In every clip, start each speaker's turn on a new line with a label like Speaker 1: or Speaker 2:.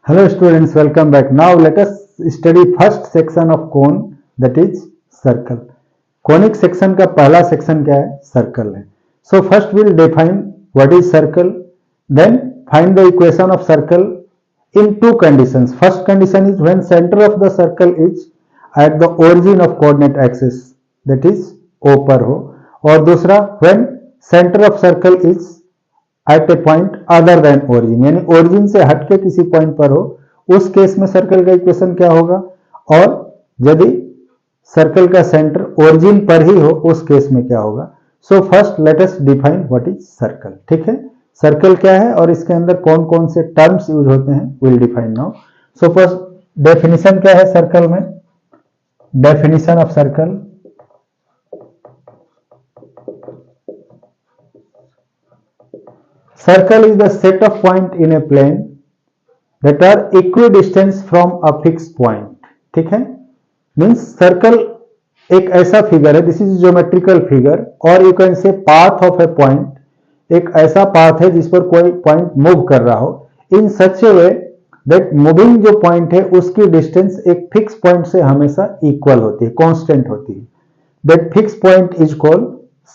Speaker 1: Hello students, welcome back. Now let us study first section of cone, that is circle. Conic section का पहला section क्या है? Circle है. So first we'll define what is circle, then find the equation of circle in two conditions. First condition is when center of the circle is at the origin of coordinate axis, that is O पर हो, और दूसरा when center of circle is at a point other than origin, यानी origin से हटके किसी point पर हो, उस केस में सर्कल का इक्वेशन क्या होगा, और यदि सर्कल का सेंटर ओरिजिन पर ही हो उस केस में क्या होगा. So first let us define what is circle. ठीक है, सर्कल क्या है और इसके अंदर कौन कौन से टर्म्स यूज होते हैं, will define now. So first definition क्या है सर्कल में. Definition of circle, circle is the set of point in a plane that are equidistant from a fixed point. ठीक है, मीन्स सर्कल एक ऐसा फिगर है, दिस इज ज्योमेट्रिकल फिगर, और you can say path of a point, एक ऐसा path है जिस पर कोई पॉइंट मूव कर रहा हो, इन सच ए वे दैट मूविंग जो पॉइंट है उसकी डिस्टेंस एक फिक्स पॉइंट से हमेशा इक्वल होती है, कांस्टेंट होती है. That fix point is called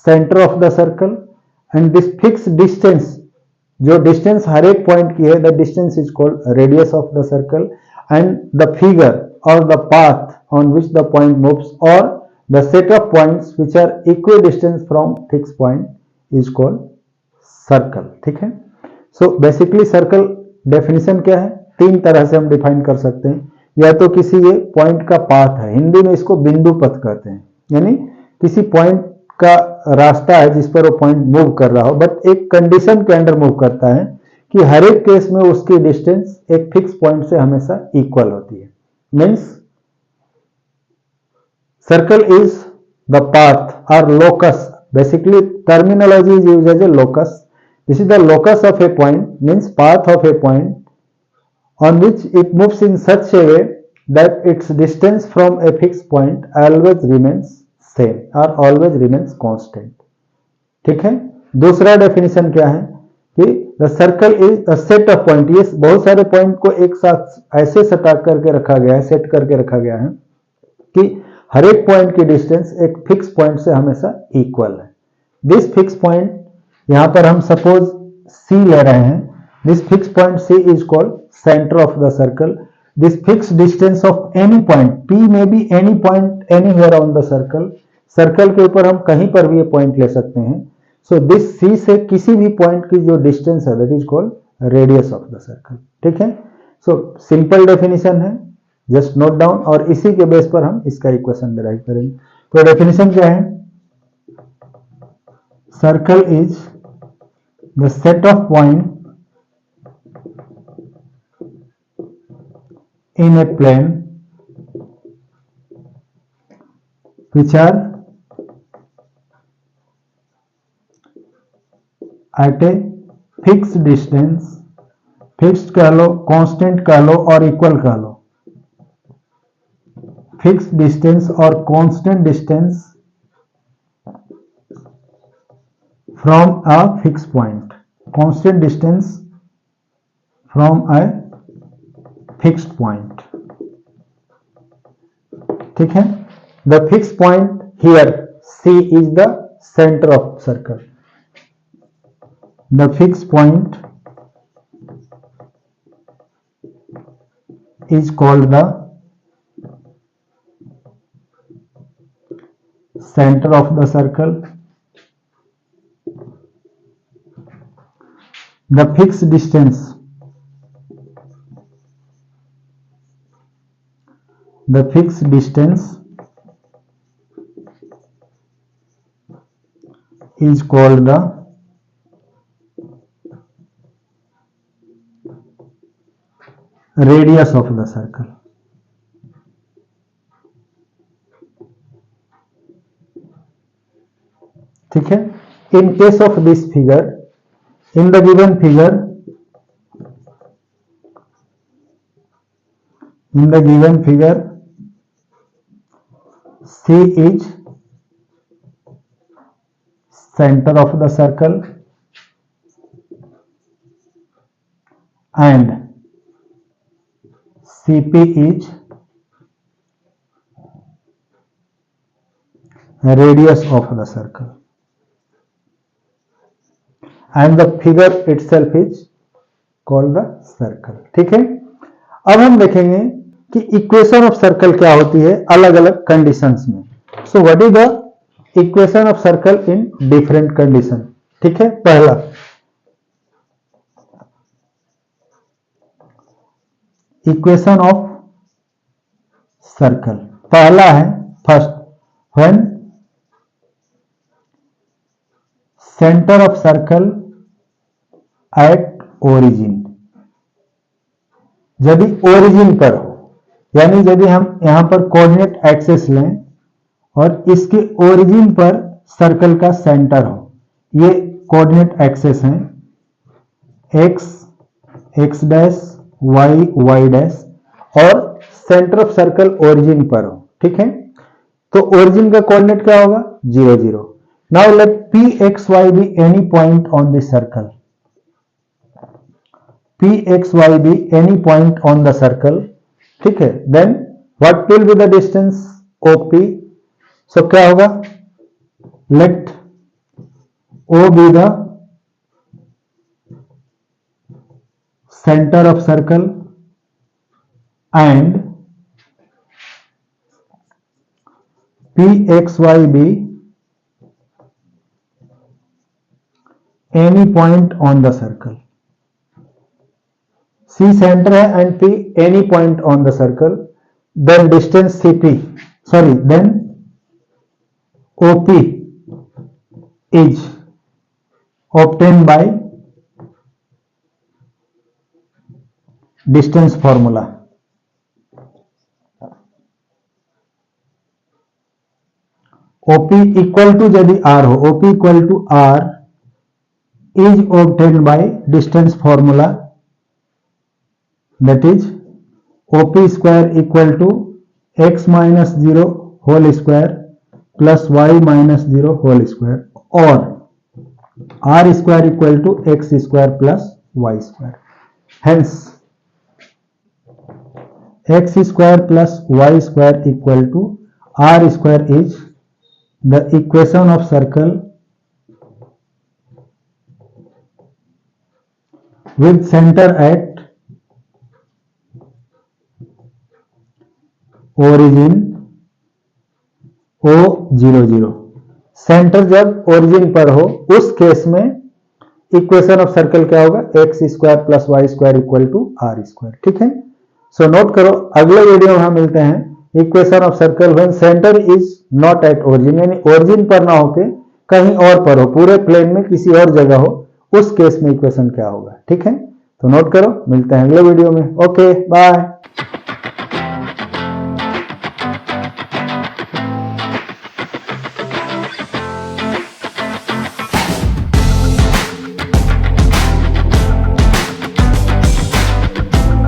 Speaker 1: centre of the circle, and this fix distance, जो डिस्टेंस हर एक पॉइंट की है, the distance is called radius of the circle, and the figure or the path on which the point moves or the set of points which are equidistance from fix point is called circle. ठीक है, so basically circle definition क्या है, तीन तरह से हम define कर सकते हैं. या तो किसी ये पॉइंट का पाथ है, हिंदी में इसको बिंदु पथ कहते हैं, यानी किसी पॉइंट का रास्ता है जिस पर वो पॉइंट मूव कर रहा हो, बट एक कंडीशन के अंडर मूव करता है कि हर एक केस में उसकी डिस्टेंस एक फिक्स पॉइंट से हमेशा इक्वल होती है. Means circle is the path or locus, basically terminology is used as a locus. This is the locus of a point, means path of a point on which it moves in such a way that its distance from a fixed point always remains same or always remains constant. ठीक है, दूसरा definition क्या है कि the circle is a set of point. ये बहुत सारे point को एक साथ ऐसे सटा करके रखा गया है, सेट करके रखा गया है कि हर एक पॉइंट की डिस्टेंस एक फिक्स पॉइंट से हमेशा इक्वल है. दिस फिक्स पॉइंट, यहां पर हम सपोज सी ले रहे हैं, this fixed point C is called center of the circle. This fixed distance of any point, P may be any point anywhere on the circle. Circle के ऊपर हम कहीं पर भी ये पॉइंट ले सकते हैं. सो दिस C से किसी भी पॉइंट की जो डिस्टेंस है that is called radius of the circle. ठीक है, सो सिंपल डेफिनेशन है, जस्ट नोट डाउन, और इसी के बेस पर हम इसका इक्वेशन डिराइव करेंगे. तो डेफिनेशन क्या है, circle is the set of point in a plane which are at a fixed distance, fixed कह लो, constant कह लो और equal कह लो, fixed distance और constant distance from a fixed point, constant distance from a fixed point. ठीक है, the fixed point here C is the center of circle. The fixed point is called the center of the circle. The fixed distance, the fixed distance is called the radius of the circle. ठीक है, in case of this figure, in the given figure, in the given figure C is center of the circle and CP is radius of the circle and the figure itself is called the circle। ठीक है, अब हम देखेंगे कि equation of circle क्या होती है अलग अलग कंडीशंस में। So what is the equation of circle in different condition. ठीक है, पहला इक्वेशन ऑफ सर्कल, पहला है first, when centre of circle at origin, यदि ओरिजिन पर हो, यानी यदि हम यहां पर कोऑर्डिनेट एक्सिस लें और इसके ओरिजिन पर सर्कल का सेंटर हो, ये कोऑर्डिनेट एक्सिस हैं x x dash y y dash और सेंटर ऑफ सर्कल ओरिजिन पर हो। ठीक है, तो ओरिजिन का कोऑर्डिनेट क्या होगा 0 0। Now let p x y be any point on the circle, p x y be any point on the circle. ठीक है, then what will be the distance OP। So क्या होगा, let O be the centre of circle and PXY be any point on the circle। C center है and P any point on the circle, then distance CP, sorry, then OP is obtained by distance formula। OP equal to यदि R हो, OP equal to R is obtained by distance formula, that is OP square equal to x minus 0 whole square plus y minus 0 whole square or R square equal to x square plus y square। Hence x square plus y square equal to R square is the equation of circle with center at origin O00। Centre जब origin पर हो उस case में equation of circle क्या होगा, x square plus y square equal to r square. ठीक है, so note करो, अगले वीडियो में हम मिलते हैं equation of circle when centre is not at origin, यानी ओरिजिन पर ना होके कहीं और पर हो, पूरे प्लेन में किसी और जगह हो, उस केस में इक्वेशन क्या होगा। ठीक है, तो नोट करो, मिलते हैं अगले वीडियो में। Okay, bye.